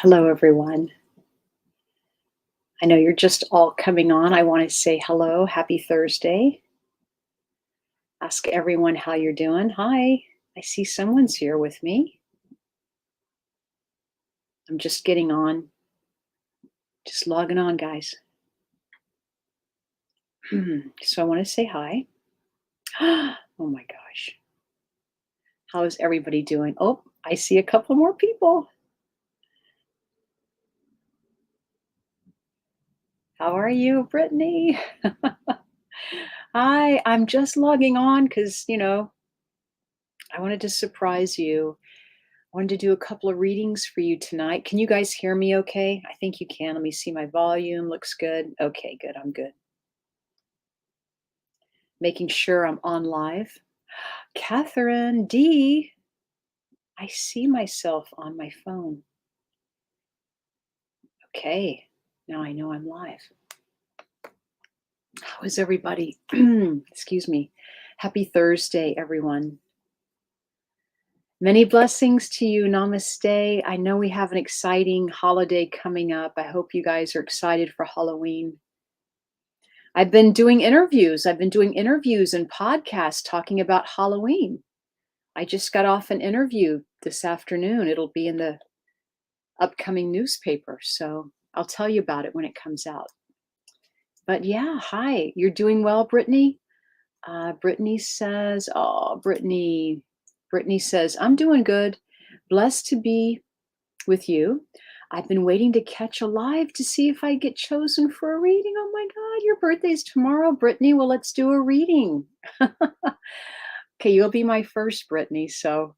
Hello, everyone. I know you're just all coming on. I want to say hello, happy Thursday. Ask everyone how you're doing. Hi, I see someone's here with me. I'm just getting on, just logging on, guys. So I want to say hi. Oh my gosh. How is everybody doing? Oh, I see a couple more people. How are you, Brittany? Hi, I'm just logging on because, I wanted to surprise you. Wanted to do a couple of readings for you tonight. Can you guys hear me okay? I think you can. Let me see my volume. Looks good. Okay, good. I'm good. Making sure I'm on live. Catherine D. I see myself on my phone. Okay. Now I know I'm live. How is everybody? Excuse me. Happy Thursday, everyone. Many blessings to you. Namaste. I know we have an exciting holiday coming up. I hope you guys are excited for Halloween. I've been doing interviews. I've been doing interviews and podcasts talking about Halloween. I just got off an interview this afternoon. It'll be in the upcoming newspaper. So I'll tell you about it when it comes out. But yeah, hi. You're doing well, Brittany? Brittany says, oh, Brittany. Brittany says, I'm doing good. Blessed to be with you. I've been waiting to catch a live to see if I get chosen for a reading. Oh my God, your birthday's tomorrow, Brittany. Well, let's do a reading. Okay, you'll be my first, Brittany. So,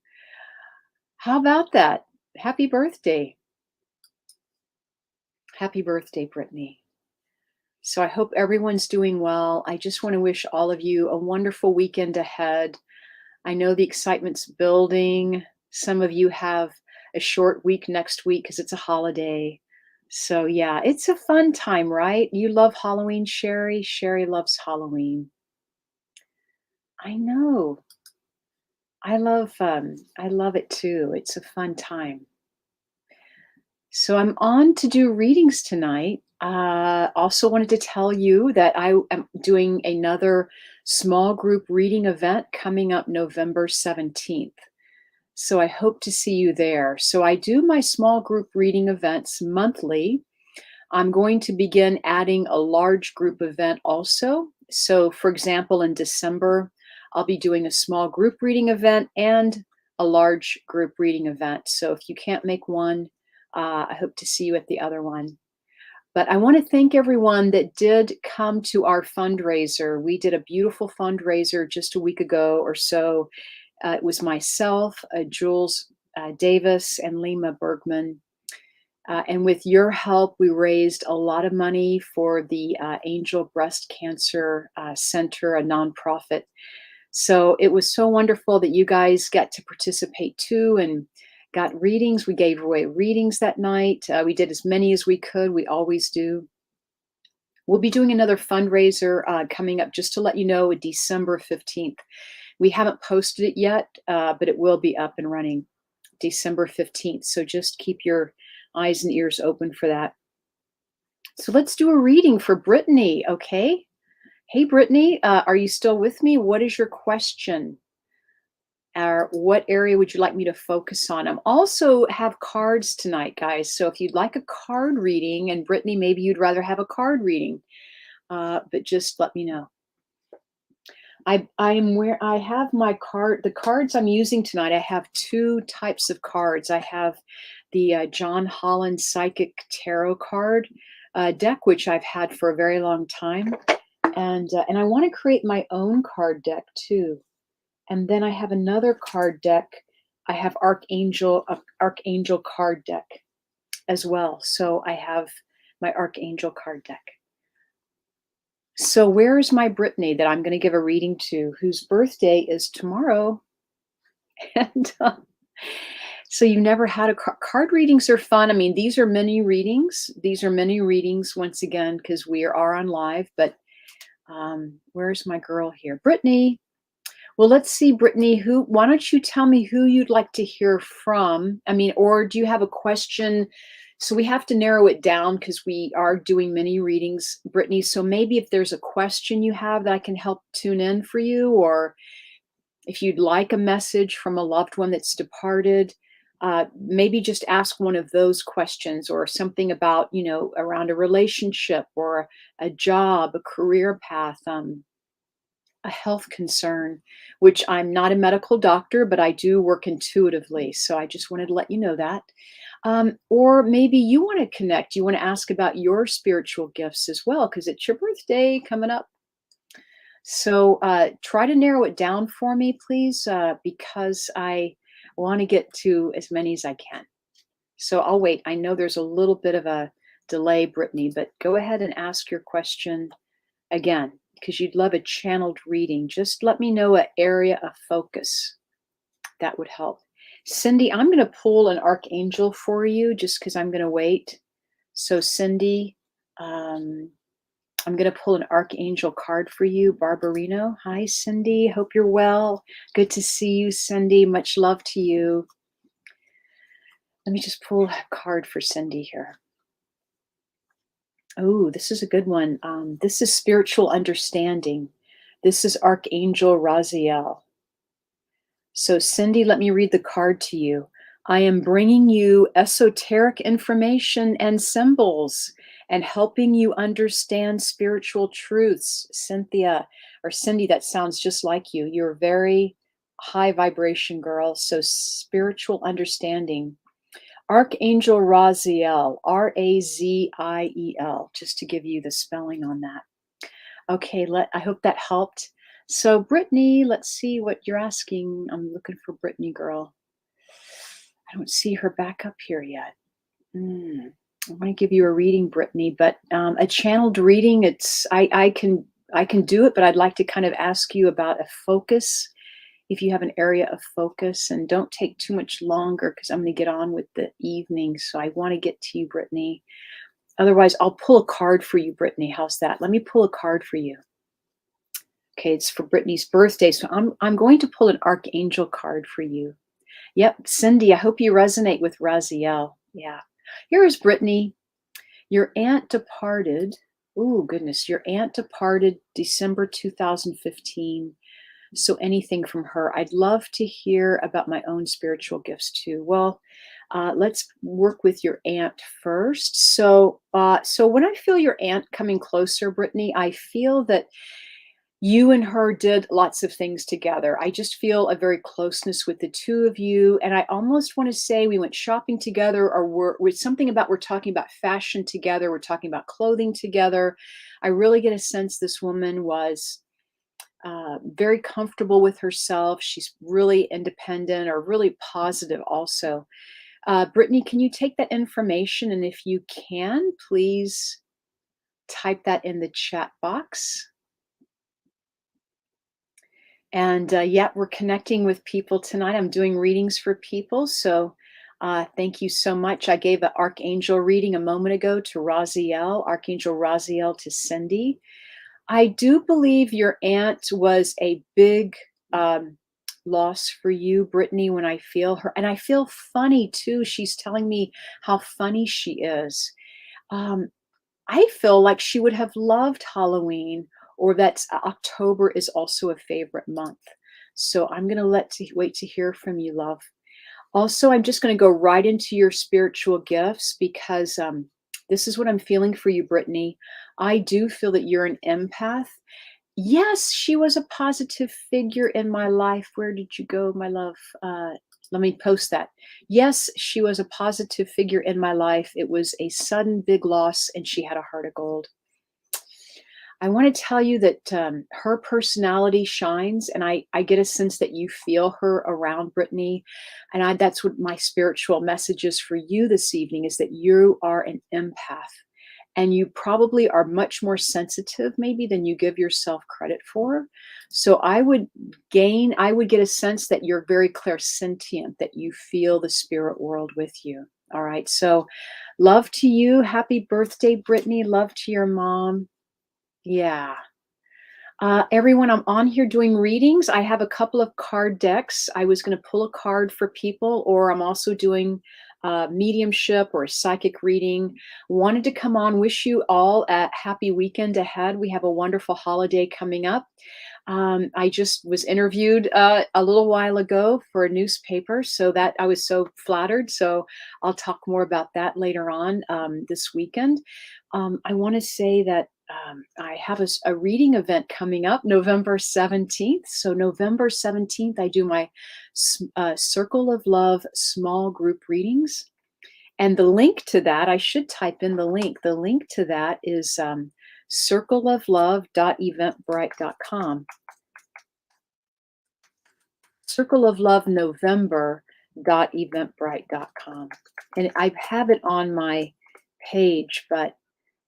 how about that? Happy birthday. Happy birthday, Brittany. So, I hope everyone's doing well. I just want to wish all of you a wonderful weekend ahead. I know the excitement's building. Some of you have a short week next week because it's a holiday. So, yeah, it's a fun time, right? You love Halloween, Sherry. Sherry loves Halloween. I know. I love it too. It's a fun time. So I'm on to do readings tonight. Also wanted to tell you that I am doing another small group reading event coming up November 17th. So I hope to see you there. So I do my small group reading events monthly. I'm going to begin adding a large group event also. So for example, in December, I'll be doing a small group reading event and a large group reading event. So if you can't make one, I hope to see you at the other one. But I want to thank everyone that did come to our fundraiser. We did a beautiful fundraiser just a week ago or so. It was myself, Jules Davis, and Lima Bergman. And with your help, we raised a lot of money for the Angel Breast Cancer Center, a nonprofit. So it was so wonderful that you guys got to participate too and got readings. We gave away readings that night. We did as many as we could. We always do. We'll be doing another fundraiser coming up, just to let you know, December 15th. We haven't posted it yet, but it will be up and running December 15th. So just keep your eyes and ears open for that. So let's do a reading for Brittany, okay? Hey, Brittany, are you still with me? What is your question? Or what area would you like me to focus on? I'm also have cards tonight, guys. So if you'd like a card reading, and Brittany, maybe you'd rather have a card reading, but just let me know. I am where I have my card. The cards I'm using tonight, I have two types of cards. I have the John Holland Psychic Tarot card deck, which I've had for a very long time, and I want to create my own card deck too. And then I have another card deck. I have Archangel card deck as well. So I have my Archangel card deck. So where is my Brittany that I'm going to give a reading to, whose birthday is tomorrow? And so you never had a card readings are fun. I mean, these are mini readings. These are mini readings once again, because we are on live. But where's my girl here? Brittany. Well, let's see, Brittany, why don't you tell me who you'd like to hear from? I mean, or do you have a question So we have to narrow it down because we are doing mini readings, Brittany. So maybe if there's a question you have that I can help tune in for you, or if you'd like a message from a loved one that's departed, maybe just ask one of those questions, or something about, around a relationship or a job, a career path, a health concern, which I'm not a medical doctor, but I do work intuitively. So I just wanted to let you know that. Or maybe you want to connect, you want to ask about your spiritual gifts as well, because it's your birthday coming up. So try to narrow it down for me, please, because I want to get to as many as I can. So I'll wait. I know there's a little bit of a delay, Brittany, but go ahead and ask your question again, because you'd love a channeled reading. Just let me know an area of focus. That would help. Cindy, I'm going to pull an archangel for you just because I'm going to wait. So, Cindy, I'm going to pull an archangel card for you. Barbarino. Hi, Cindy. Hope you're well. Good to see you, Cindy. Much love to you. Let me just pull a card for Cindy here. Oh, this is a good one. This is spiritual understanding. This is Archangel Raziel. So, Cindy, let me read the card to you. I am bringing you esoteric information and symbols and helping you understand spiritual truths. Cynthia, or Cindy, that sounds just like you. You're a very high vibration girl. So, spiritual understanding. Archangel Raziel, Raziel, just to give you the spelling on that. Okay, I hope that helped. So, Brittany, let's see what you're asking. I'm looking for Brittany, girl. I don't see her back up here yet. I want to give you a reading, Brittany, but a channeled reading. I can do it, but I'd like to kind of ask you about a focus. If you have an area of focus, and don't take too much longer because I'm going to get on with the evening. So I want to get to you, Brittany. Otherwise, I'll pull a card for you, Brittany. How's that? Let me pull a card for you. Okay, it's for Brittany's birthday. So I'm going to pull an archangel card for you. Yep, Cindy, I hope you resonate with Raziel. Yeah. Here is Brittany. Your aunt departed. Oh, goodness. Your aunt departed December 2015. So anything from her. I'd love to hear about my own spiritual gifts too. Well, let's work with your aunt first. So when I feel your aunt coming closer, Brittany, I feel that you and her did lots of things together. I just feel a very closeness with the two of you. And I almost want to say we went shopping together, or we're something about, we're talking about fashion together. We're talking about clothing together. I really get a sense this woman was very comfortable with herself. She's really independent, or really positive also. Brittany, can you take that information? And if you can, please type that in the chat box. And yeah, we're connecting with people tonight. I'm doing readings for people. So thank you so much. I gave an archangel reading a moment ago to Raziel, Archangel Raziel to Cindy. I do believe your aunt was a big loss for you, Brittany, when I feel her. And I feel funny too. She's telling me how funny she is. I feel like she would have loved Halloween, or that October is also a favorite month. So I'm going to wait to hear from you, love. Also, I'm just going to go right into your spiritual gifts, because this is what I'm feeling for you, Brittany. I do feel that you're an empath. Yes, she was a positive figure in my life. Where did you go, my love? Let me post that. Yes, she was a positive figure in my life. It was a sudden big loss, and she had a heart of gold. I want to tell you that her personality shines, and I get a sense that you feel her around, Brittany. And that's what my spiritual message is for you this evening, is that you are an empath, and you probably are much more sensitive maybe than you give yourself credit for. So I would get a sense that you're very clairsentient, that you feel the spirit world with you. All right. So love to you. Happy birthday, Brittany. Love to your mom. Yeah. Everyone, I'm on here doing readings. I have a couple of card decks. I was going to pull a card for people, or I'm also doing mediumship or a psychic reading, wanted to come on, wish you all a happy weekend ahead. We have a wonderful holiday coming up. I just was interviewed a little while ago for a newspaper, so that I was so flattered. So I'll talk more about that later on this weekend. I want to say that I have a reading event coming up November 17th. So, November 17th, I do my Circle of Love small group readings. And the link to that, I should type in the link. The link to that is circleoflove.eventbrite.com. Circle of Love November.eventbrite.com. And I have it on my page, but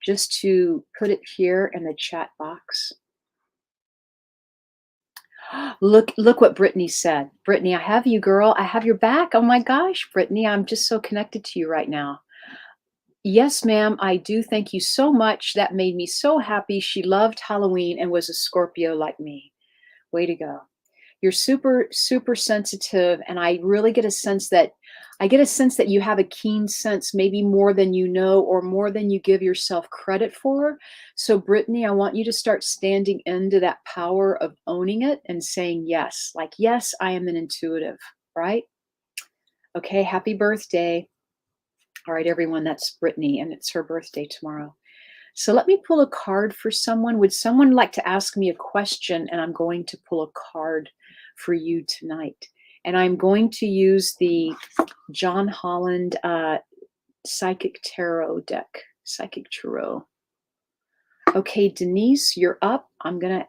just to put it here in the chat box. Look what Brittany said. Brittany, I have you, girl. I have your back. Oh my gosh, Brittany, I'm just so connected to you right now. Yes, ma'am, I do. Thank you so much. That made me so happy. She loved Halloween and was a Scorpio like me. Way to go. You're super, super sensitive, and I really get a sense that you have a keen sense, maybe more than you know or more than you give yourself credit for. So, Brittany, I want you to start standing into that power of owning it and saying yes. Like, yes, I am an intuitive, right? Okay, happy birthday. All right, everyone, that's Brittany, and it's her birthday tomorrow. So let me pull a card for someone. Would someone like to ask me a question? And I'm going to pull a card for you tonight. And I'm going to use the John Holland Psychic Tarot deck. Psychic Tarot. Okay, Denise, you're up. I'm gonna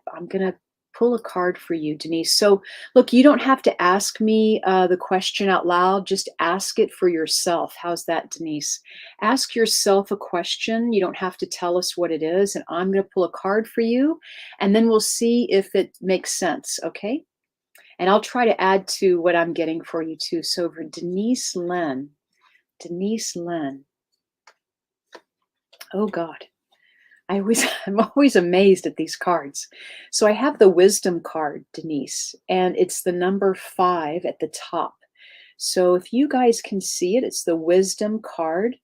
pull a card for you, Denise. So look, you don't have to ask me the question out loud. Just ask it for yourself. How's that, Denise? Ask yourself a question. You don't have to tell us what it is. And I'm going to pull a card for you. And then we'll see if it makes sense, okay? And I'll try to add to what I'm getting for you too. So for Denise Lynn. Denise Lynn. Oh, God. I'm always amazed at these cards. So I have the wisdom card, Denise, and it's the number 5 at the top. So if you guys can see it, it's the wisdom card,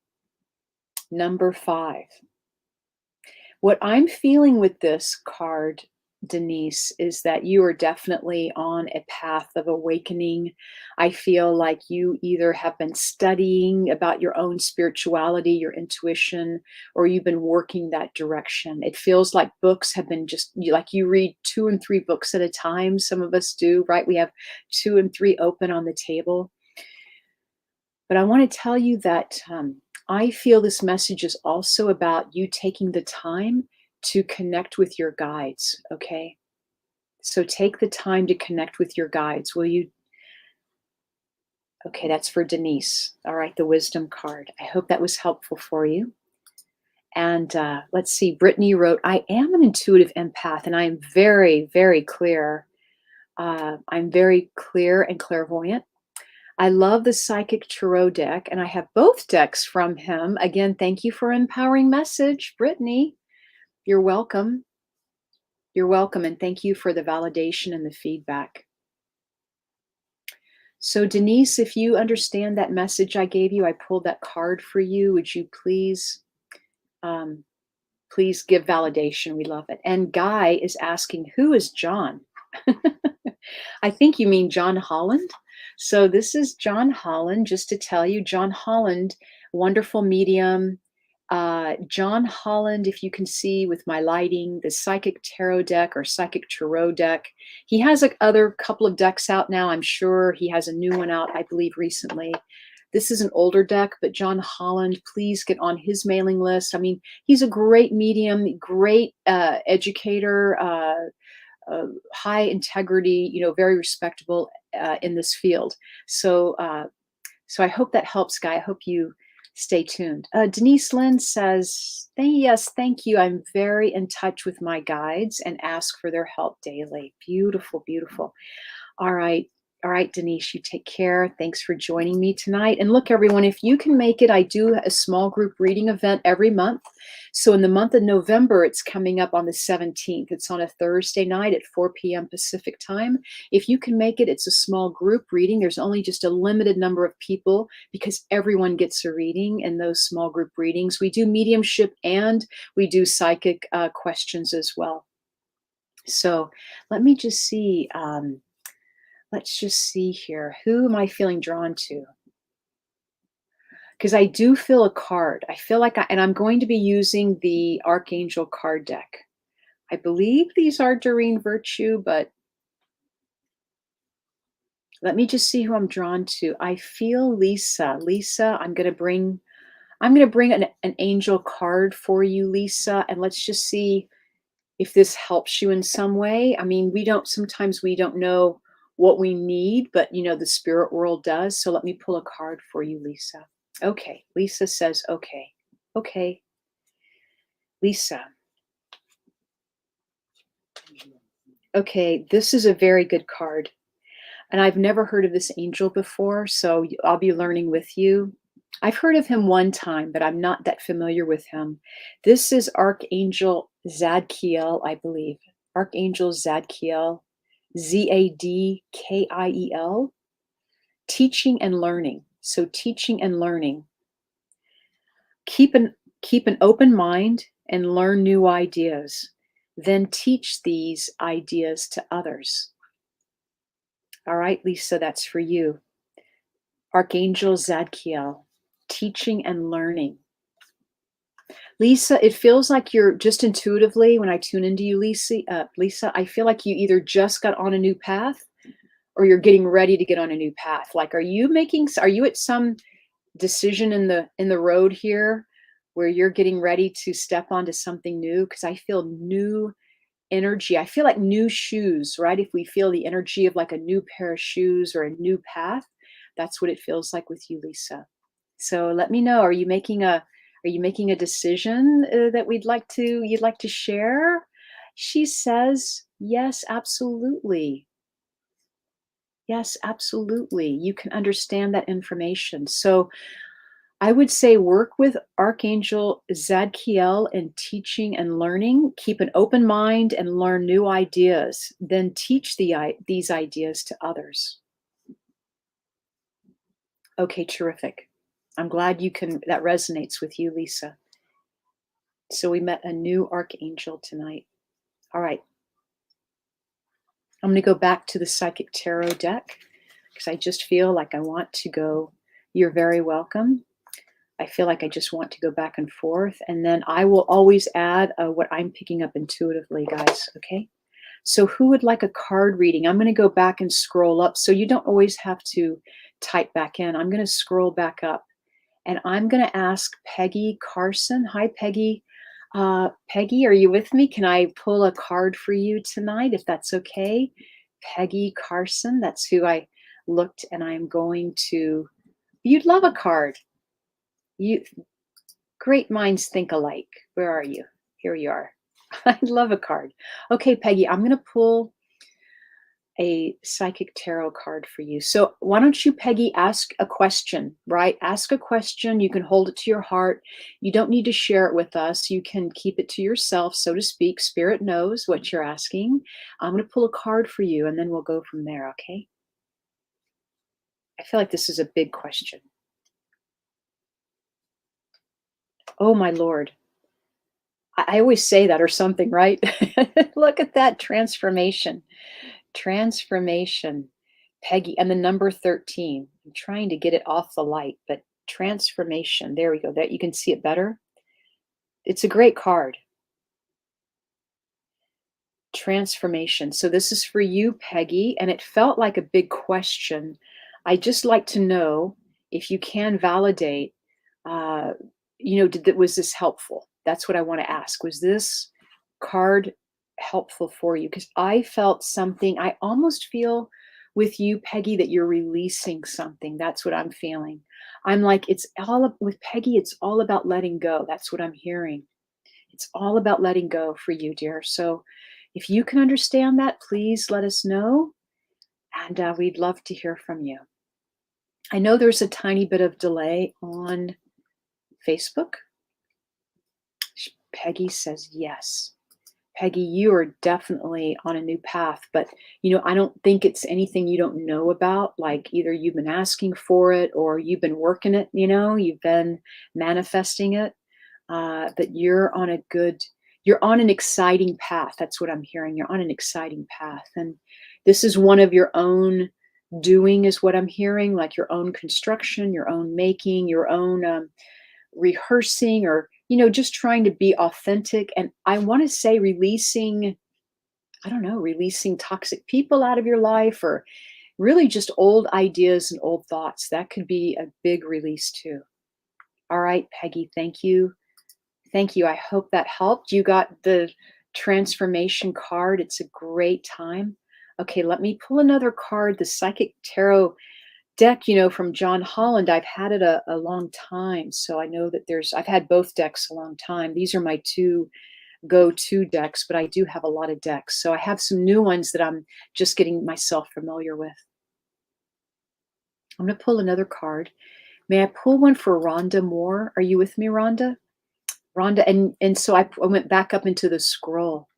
number 5. What I'm feeling with this card, Denise, is that you are definitely on a path of awakening. I feel like you either have been studying about your own spirituality, your intuition, or you've been working that direction. It feels like books have been like you read 2 and 3 books at a time. Some of us do, right? We have 2 and 3 open on the table. But I want to tell you that I feel this message is also about you taking the time to connect with your guides, okay? So take the time to connect with your guides, will you? Okay, that's for Denise. All right, the wisdom card. I hope that was helpful for you. And let's see, Brittany wrote, I am an intuitive empath and I am very, very clear. I'm very clear and clairvoyant. I love the Psychic Tarot deck, and I have both decks from him. Again, thank you for empowering message, Brittany. You're welcome. You're welcome, and thank you for the validation and the feedback. So, Denise, if you understand that message I gave you, I pulled that card for you. Would you please, please give validation? We love it. And Guy is asking, who is John? I think you mean John Holland. So this is John Holland, just to tell you, John Holland, wonderful medium. John Holland, if you can see with my lighting, the Psychic Tarot deck or Psychic Tarot deck. He has a other couple of decks out now. I'm sure he has a new one out, I believe, recently. This is an older deck, but John Holland, please get on his mailing list. I mean, he's a great medium, great educator, high integrity, very respectable in this field. So, so I hope that helps, Guy. I hope you stay tuned. Denise Lynn says, yes, thank you. I'm very in touch with my guides and ask for their help daily. Beautiful, beautiful. All right. All right, Denise, you take care. Thanks for joining me tonight. And look, everyone, if you can make it, I do a small group reading event every month. So in the month of November, it's coming up on the 17th. It's on a Thursday night at 4 p.m. Pacific time. If you can make it, it's a small group reading. There's only just a limited number of people because everyone gets a reading in those small group readings. We do mediumship and we do psychic questions as well. So let me just see. Let's just see here. Who am I feeling drawn to? Because I do feel a card. I feel like and I'm going to be using the Archangel card deck. I believe these are Doreen Virtue, but let me just see who I'm drawn to. I feel Lisa. Lisa, I'm going to bring an angel card for you, Lisa, and let's just see if this helps you in some way. I mean, sometimes we don't know what we need, but the spirit world does. So let me pull a card for you, Lisa. Okay. Lisa says, okay. Okay. Lisa. Okay. This is a very good card. And I've never heard of this angel before. So I'll be learning with you. I've heard of him one time, but I'm not that familiar with him. This is Archangel Zadkiel, I believe. Archangel Zadkiel. Zadkiel, teaching and learning. So teaching and learning. Keep an open mind and learn new ideas. Then teach these ideas to others. All right, Lisa, that's for you. Archangel Zadkiel, teaching and learning. Lisa, it feels like you're just intuitively, when I tune into you, Lisa, I feel like you either just got on a new path or you're getting ready to get on a new path. Like, are you at some decision in the road here where you're getting ready to step onto something new? Because I feel new energy. I feel like new shoes, right? If we feel the energy of like a new pair of shoes or a new path, that's what it feels like with you, Lisa. So let me know, are you making a decision that you'd like to share? She says, yes, absolutely. Yes, absolutely. You can understand that information. So I would say work with Archangel Zadkiel in teaching and learning. Keep an open mind and learn new ideas. Then teach these ideas to others. Okay, terrific. I'm glad that resonates with you, Lisa. So we met a new archangel tonight. All right. I'm going to go back to the Psychic Tarot deck because I just feel like I want to go. You're very welcome. I feel like I just want to go back and forth. And then I will always add what I'm picking up intuitively, guys. Okay. So who would like a card reading? I'm going to go back and scroll up. So you don't always have to type back in. I'm going to scroll back up. And I'm going to ask Peggy Carson. Hi, Peggy. Peggy, are you with me? Can I pull a card for you tonight, if that's okay? Peggy Carson, that's who I looked, and I'm going to, you'd love a card. Great minds think alike. Where are you? Here you are. I love a card. Okay, Peggy, I'm going to pull a psychic tarot card for you. So why don't you, Peggy, ask a question, right? Ask a question. You can hold it to your heart. You don't need to share it with us. You can keep it to yourself, so to speak. Spirit knows what you're asking. I'm going to pull a card for you, and then we'll go from there, okay? I feel like this is a big question. Oh, my Lord. I always say that or something, right? Look at that transformation. Transformation, Peggy, and the number 13. I'm trying to get it off the light, but transformation. There we go. That you can see it better. It's a great card. Transformation. So this is for you, Peggy, and it felt like a big question. I just like to know if you can validate. Was this helpful? That's what I want to ask. Was this card helpful for you? Because I felt something. I almost feel with you, Peggy, that you're releasing something. That's what I'm feeling. I'm like, with Peggy, it's all about letting go. That's what I'm hearing. It's all about letting go for you, dear. So if you can understand that, please let us know. and we'd love to hear from you. I know there's a tiny bit of delay on Facebook. Peggy says yes. Peggy, you are definitely on a new path, but I don't think it's anything you don't know about. Like either you've been asking for it or you've been working it, you've been manifesting it. But you're on an exciting path. That's what I'm hearing. You're on an exciting path. And this is one of your own doing, is what I'm hearing, like your own construction, your own making, your own rehearsing, or just trying to be authentic. And I want to say releasing, I don't know, releasing toxic people out of your life, or really just old ideas and old thoughts. That could be a big release too. All right, Peggy, thank you. Thank you. I hope that helped. You got the transformation card. It's a great time. Okay, let me pull another card. The Psychic Tarot deck, from John Holland. I've had it a long time. So I know that I've had both decks a long time. These are my two go-to decks, but I do have a lot of decks. So I have some new ones that I'm just getting myself familiar with. I'm going to pull another card. May I pull one for Rhonda Moore? Are you with me, Rhonda? Rhonda, and so I went back up into the scroll.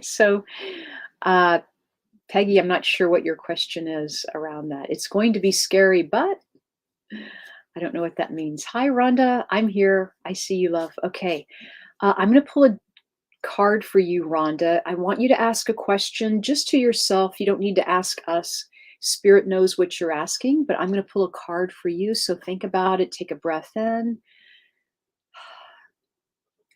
So, Peggy, I'm not sure what your question is around that. It's going to be scary, but I don't know what that means. Hi, Rhonda. I'm here. I see you, love. Okay. I'm going to pull a card for you, Rhonda. I want you to ask a question just to yourself. You don't need to ask us. Spirit knows what you're asking, but I'm going to pull a card for you. So think about it. Take a breath in.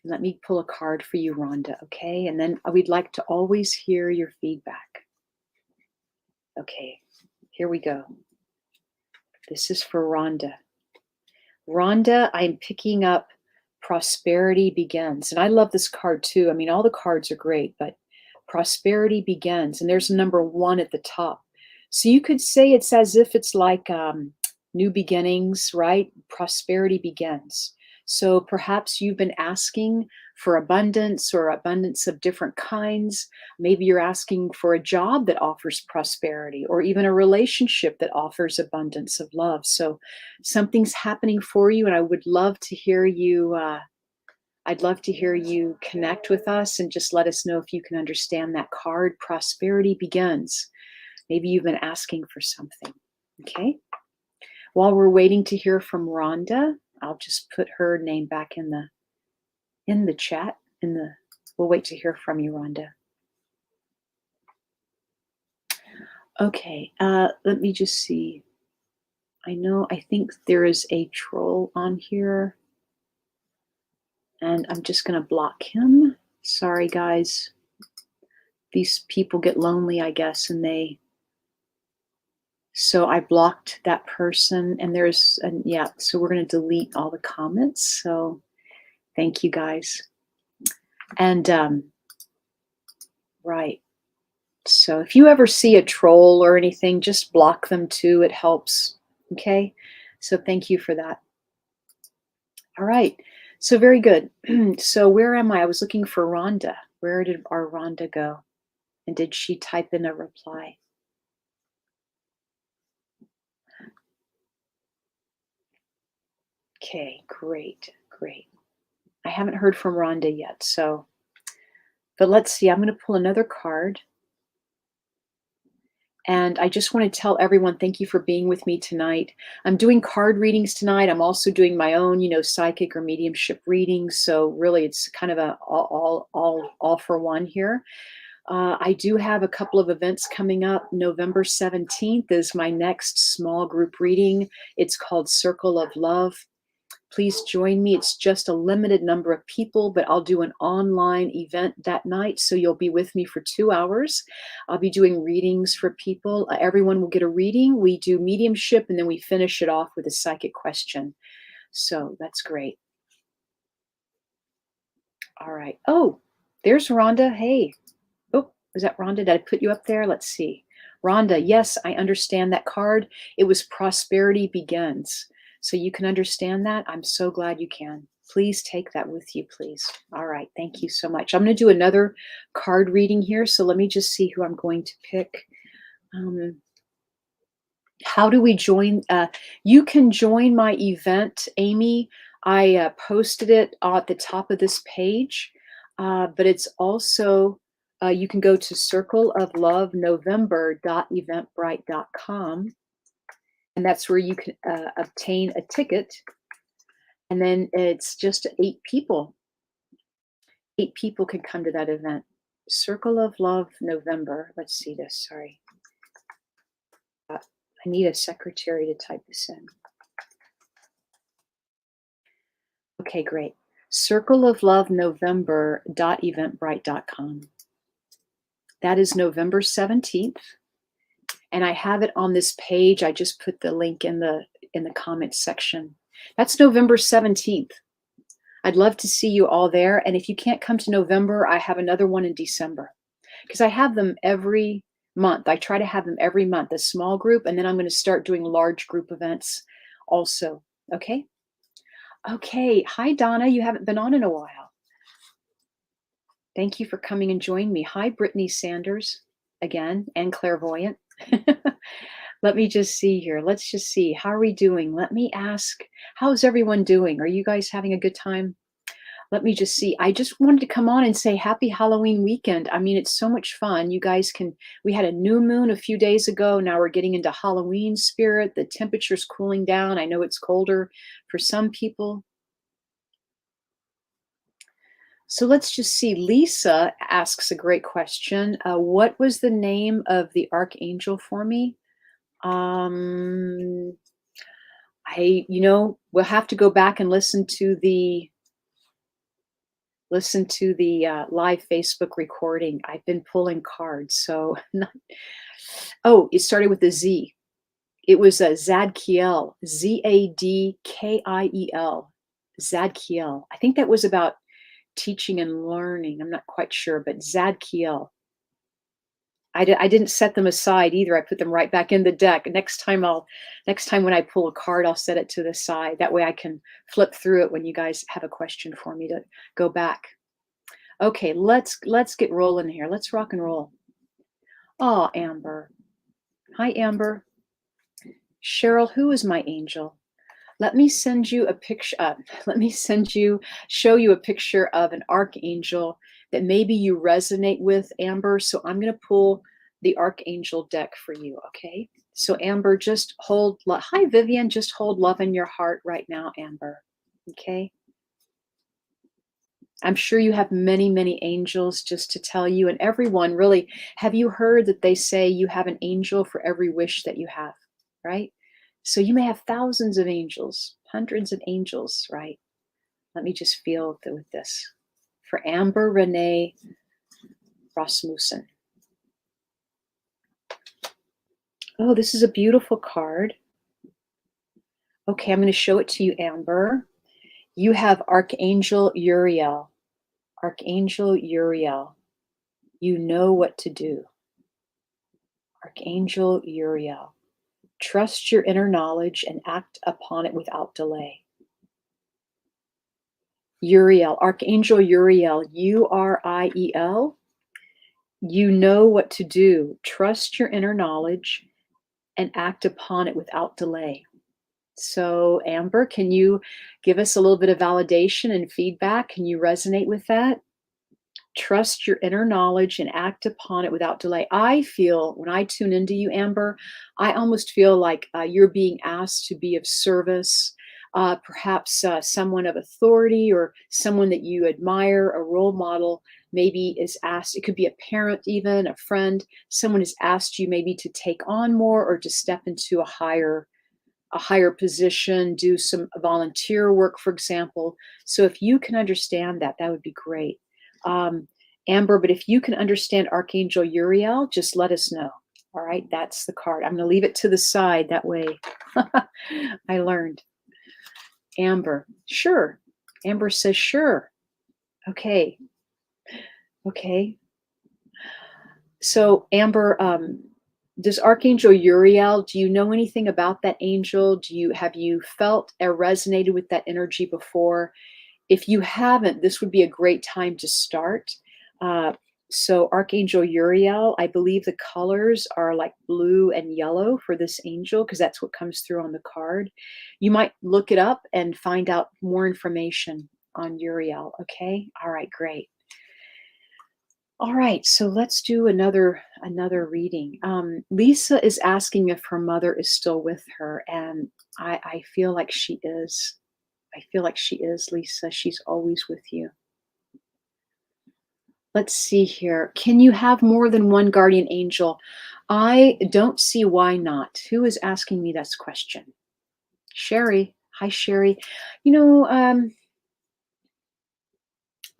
Let me pull a card for you, Rhonda, okay? And then we'd like to always hear your feedback. Okay, here we go. This is for Rhonda. Rhonda, I'm picking up Prosperity Begins. And I love this card too. I mean, all the cards are great, but Prosperity Begins. And there's a number 1 at the top. So you could say it's as if it's like new beginnings, right? Prosperity begins. So perhaps you've been asking for abundance, or abundance of different kinds. Maybe you're asking for a job that offers prosperity, or even a relationship that offers abundance of love. So something's happening for you, and I would love to hear you. I'd love to hear you connect with us and just let us know if you can understand that card. Prosperity begins. Maybe you've been asking for something. Okay. While we're waiting to hear from Rhonda, I'll just put her name back in the chat. We'll wait to hear from you, Rhonda. Okay, let me just see. I think there is a troll on here, and I'm just going to block him. Sorry, guys. These people get lonely, I guess, so I blocked that person, and so we're going to delete all the comments. So thank you, guys. And right. So if you ever see a troll or anything, just block them too. It helps. Okay. So thank you for that. All right. So very good. So where am I? I was looking for Rhonda. Where did our Rhonda go? And did she type in a reply? Okay, great, great. I haven't heard from Rhonda yet. But let's see. I'm going to pull another card. And I just want to tell everyone, thank you for being with me tonight. I'm doing card readings tonight. I'm also doing my own, psychic or mediumship readings. So really, it's kind of a all for one here. I do have a couple of events coming up. November 17th is my next small group reading. It's called Circle of Love. Please join me. It's just a limited number of people, but I'll do an online event that night. So you'll be with me for 2 hours. I'll be doing readings for people. Everyone will get a reading. We do mediumship, and then we finish it off with a psychic question. So that's great. All right. Oh, there's Rhonda. Hey. Oh, is that Rhonda? Did I put you up there? Let's see. Rhonda, yes, I understand that card. It was Prosperity Begins. So you can understand that. I'm so glad you can. Please take that with you, please. All right, thank you so much. I'm going to do another card reading here, so let me just see who I'm going to pick. Um, how do we join? You can join my event, Amy. I posted it at the top of this page, but it's also, you can go to circleoflovenovember.eventbrite.com, and that's where you can obtain a ticket. And then it's just 8 people. 8 people can come to that event. Circle of Love November. Let's see this. Sorry. I need a secretary to type this in. Okay, great. Circle of Love November.eventbrite.com. That is November 17th. And I have it on this page. I just put the link in the comments section. That's November 17th. I'd love to see you all there. And if you can't come to November, I have another one in December, because I have them every month. I try to have them every month, a small group, and then I'm going to start doing large group events also. Okay. Okay. Hi, Donna. You haven't been on in a while. Thank you for coming and joining me. Hi, Brittany Sanders again, and Clairvoyant. Let me just see here. Let's just see. How are we doing? Let me ask, how's everyone doing? Are you guys having a good time? Let me just see. I just wanted to come on and say happy Halloween weekend. I mean, it's so much fun. You guys can, we had a new moon a few days ago. Now we're getting into Halloween spirit. The temperature's cooling down. I know it's colder for some people. So let's just see. Lisa asks a great question. What was the name of the archangel for me? We'll have to go back and listen to the live Facebook recording. I've been pulling cards, so it started with a Z. It was a Zadkiel, Zadkiel, Zadkiel. I think that was about teaching and learning. I'm not quite sure, but Zadkiel. I didn't set them aside either. I put them right back in the deck. Next time when I pull a card, I'll set it to the side. That way I can flip through it when you guys have a question for me to go back. Okay, let's get rolling here. Let's rock and roll. Oh, Amber. Hi, Amber. Cheryl, who is my angel? Let me send you a picture. Show you a picture of an archangel that maybe you resonate with, Amber. So I'm going to pull the archangel deck for you. Okay. So Amber, just hold. Hi, Vivian. Just hold love in your heart right now, Amber. Okay. I'm sure you have many, many angels just to tell you, and everyone really, have you heard that they say you have an angel for every wish that you have, right? So you may have thousands of angels, hundreds of angels, right? Let me just feel with this. For Amber Renee Rasmussen. Oh, this is a beautiful card. Okay, I'm going to show it to you, Amber. You have Archangel Uriel. Archangel Uriel. You know what to do. Archangel Uriel. Trust your inner knowledge and act upon it without delay. Uriel, Archangel Uriel, Uriel. You know what to do. Trust your inner knowledge and act upon it without delay. So, Amber, can you give us a little bit of validation and feedback? Can you resonate with that? Trust your inner knowledge and act upon it without delay. I feel when I tune into you, Amber, I almost feel like you're being asked to be of service, perhaps someone of authority or someone that you admire, a role model maybe is asked. It could be a parent, even a friend. Someone has asked you maybe to take on more or to step into a higher position, do some volunteer work, for example. So if you can understand that, that would be great. Amber, but if you can understand Archangel Uriel, just let us know. All right, that's the card. I'm going to leave it to the side. That way I learned. Amber, sure. Amber says, sure. Okay. Okay. So Amber, does Archangel Uriel, do you know anything about that angel? Have you felt or resonated with that energy before? If you haven't, this would be a great time to start. Uh, so Archangel Uriel, I believe the colors are like blue and yellow for this angel because that's what comes through on the card. You might look it up and find out more information on Uriel. Okay. All right. Great. All right. So let's do another reading. Lisa is asking if her mother is still with her, and I feel like she is. I feel like she is, Lisa. She's always with you. Let's see here. Can you have more than one guardian angel? I don't see why not. Who is asking me this question? Sherry. Hi, Sherry. You know,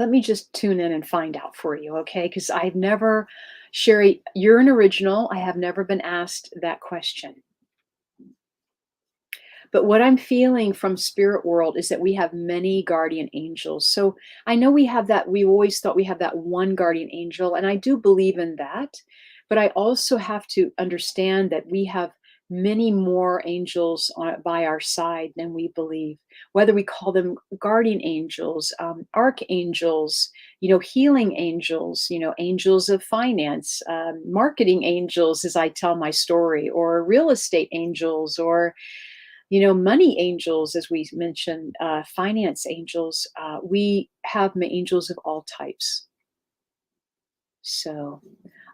let me just tune in and find out for you, okay? Because I've never, Sherry, you're an original. I have never been asked that question. But what I'm feeling from spirit world is that we have many guardian angels. So I know we have that, we always thought we have that one guardian angel, and I do believe in that. But I also have to understand that we have many more angels by our side than we believe, whether we call them guardian angels, archangels, healing angels, angels of finance, marketing angels, as I tell my story, or real estate angels, or money angels, as we mentioned, finance angels. We have angels of all types. So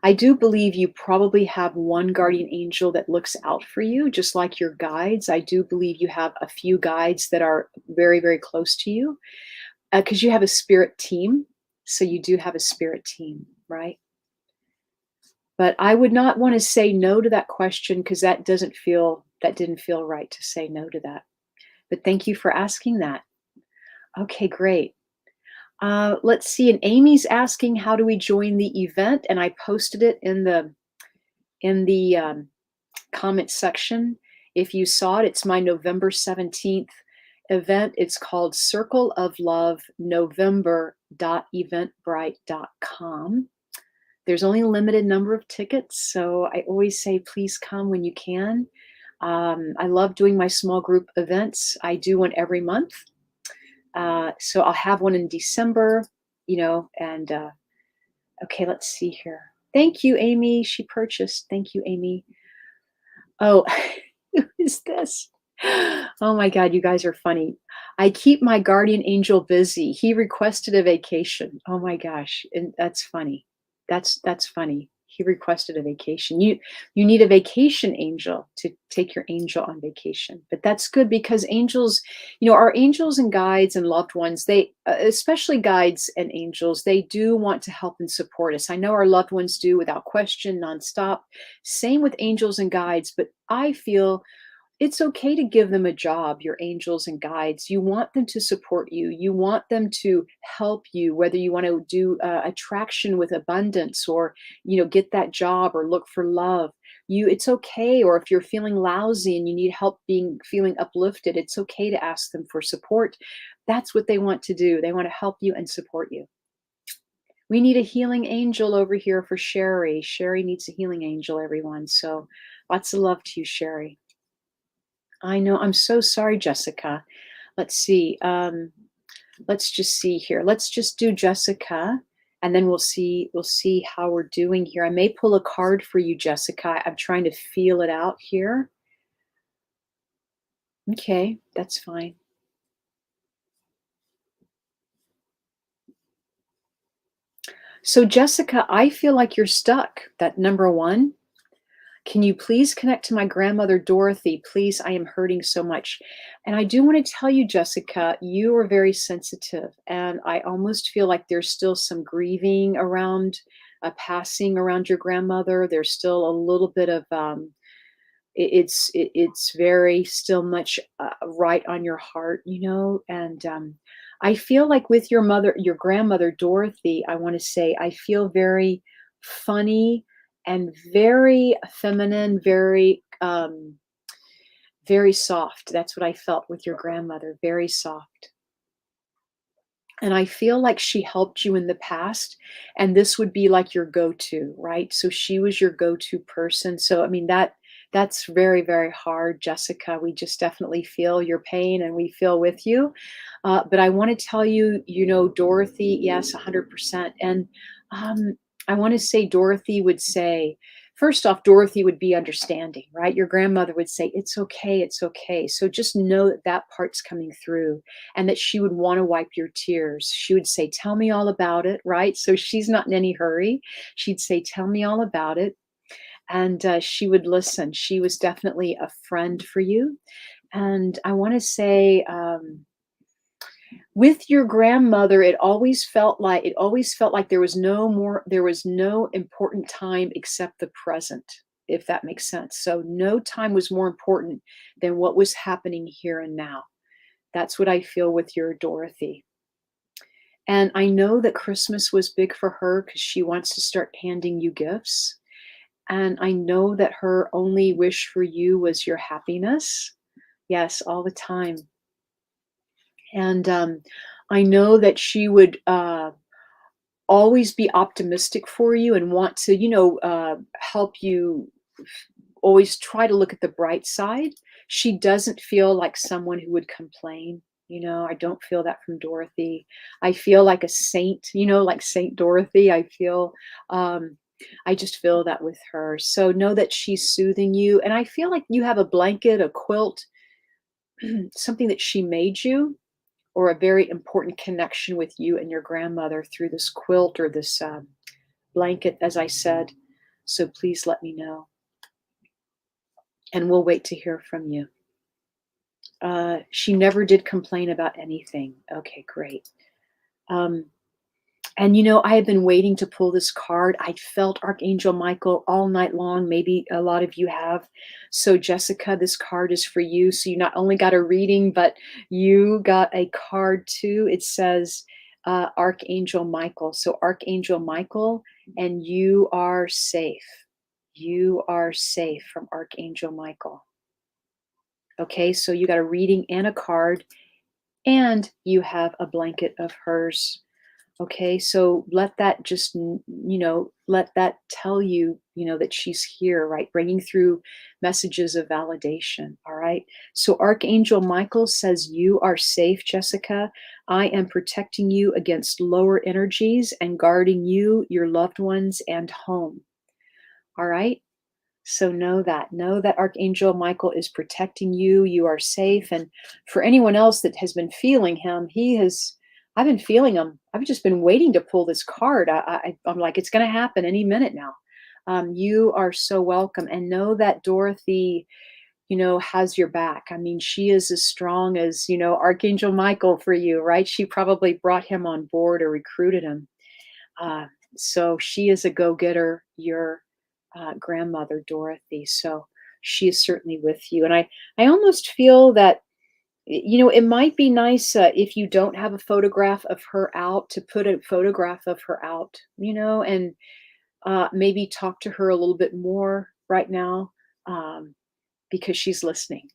I do believe you probably have one guardian angel that looks out for you, just like your guides. I do believe you have a few guides that are very, very close to you because you have a spirit team. So you do have a spirit team, right? But I would not want to say no to that question because that didn't feel right to say no to that. But thank you for asking that. Okay, great. Let's see. And Amy's asking, how do we join the event? And I posted it in the comment section. If you saw it, it's my November 17th event. It's called Circle of Love November.eventbrite.com. There's only a limited number of tickets, so I always say please come when you can. I love doing my small group events. I do one every month. So I'll have one in December, and okay, let's see here. Thank you, Amy. She purchased. Thank you, Amy. Oh, who is this? Oh my God, you guys are funny. I keep my guardian angel busy. He requested a vacation. Oh my gosh, and that's funny. That's funny. He requested a vacation. You need a vacation angel to take your angel on vacation. But that's good because angels, our angels and guides and loved ones, they especially guides and angels, they do want to help and support us. I know our loved ones do without question, nonstop. Same with angels and guides, but I feel it's okay to give them a job, your angels and guides. You want them to support you. You want them to help you, whether you want to do attraction with abundance or, get that job or look for love. It's okay. Or if you're feeling lousy and you need help feeling uplifted, it's okay to ask them for support. That's what they want to do. They want to help you and support you. We need a healing angel over here for Sherry. Sherry needs a healing angel, everyone. So lots of love to you, Sherry. I know. I'm so sorry, Jessica. Let's see. Let's just see here. Let's just do Jessica, and then we'll see how we're doing here. I may pull a card for you, Jessica. I'm trying to feel it out here. Okay, that's fine. So, Jessica, I feel like you're stuck. That number one. Can you please connect to my grandmother, Dorothy? Please, I am hurting so much. And I do want to tell you, Jessica, you are very sensitive. And I almost feel like there's still some grieving around, passing around your grandmother. There's still a little bit of, it's very still much right on your heart, And I feel like with your grandmother, Dorothy, I want to say, I feel very funny and very feminine, very soft. That's what I felt with your grandmother, very soft. And I feel like she helped you in the past, and this would be like your go-to, right? So she was your go-to person. So I mean That's very, very hard, Jessica. We just definitely feel your pain and we feel with you. But I want to tell you, Dorothy, yes, 100%. And um, I want to say, Dorothy would say, first off, Dorothy would be understanding, right? Your grandmother would say, it's okay, it's okay. So just know that that part's coming through and that she would want to wipe your tears. She would say, tell me all about it, right? So she's not in any hurry. She'd say, tell me all about it, and she would listen. She was definitely a friend for you. And I want to say, with your grandmother, it always felt like there was no important time except the present, if that makes sense. So no time was more important than what was happening here and now. That's what I feel with your Dorothy. And I know that Christmas was big for her because she wants to start handing you gifts. And I know that her only wish for you was your happiness. Yes, all the time. And I know that she would always be optimistic for you and want to, help you always try to look at the bright side. She doesn't feel like someone who would complain. I don't feel that from Dorothy. I feel like a saint, like Saint Dorothy. Um, I just feel that with her. So know that she's soothing you. And I feel like you have a blanket, a quilt, something that she made you, or a very important connection with you and your grandmother through this quilt or this blanket, as I said. So please let me know. And we'll wait to hear from you. She never did complain about anything. Okay, great. Um, and I have been waiting to pull this card. I felt Archangel Michael all night long. Maybe a lot of you have. So, Jessica, this card is for you. So, you not only got a reading, but you got a card too. It says Archangel Michael. So, Archangel Michael, and you are safe. You are safe from Archangel Michael. Okay, so you got a reading and a card, and you have a blanket of hers. Okay, so let that just, let that tell you, that she's here, right? Bringing through messages of validation. All right. So Archangel Michael says, you are safe, Jessica. I am protecting you against lower energies and guarding you, your loved ones, and home. All right. So know that Archangel Michael is protecting you. You are safe. And for anyone else that has been feeling him, I've been feeling him. I've just been waiting to pull this card. I'm like, it's going to happen any minute now. You are so welcome. And know that Dorothy, has your back. I mean, she is as strong as, Archangel Michael for you, right? She probably brought him on board or recruited him. Uh, so she is a go-getter, your grandmother, Dorothy. So she is certainly with you. And I almost feel that, it might be nice if you don't have a photograph of her out to put a photograph of her out, and maybe talk to her a little bit more right now, because she's listening.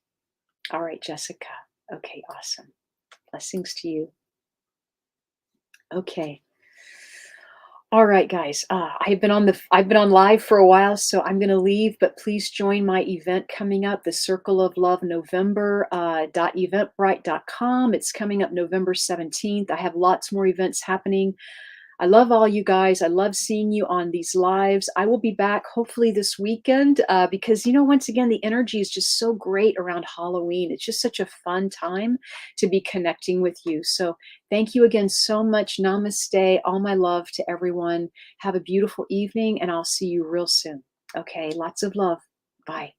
All right, Jessica. Okay, awesome. Blessings to you. Okay. All right, guys. I've been on live for a while, so I'm going to leave. But please join my event coming up, the Circle of Love November .eventbrite.com. It's coming up November 17th. I have lots more events happening. I love all you guys. I love seeing you on these lives. I will be back hopefully this weekend because, once again, the energy is just so great around Halloween. It's just such a fun time to be connecting with you. So thank you again so much. Namaste. All my love to everyone. Have a beautiful evening, and I'll see you real soon. Okay. Lots of love. Bye.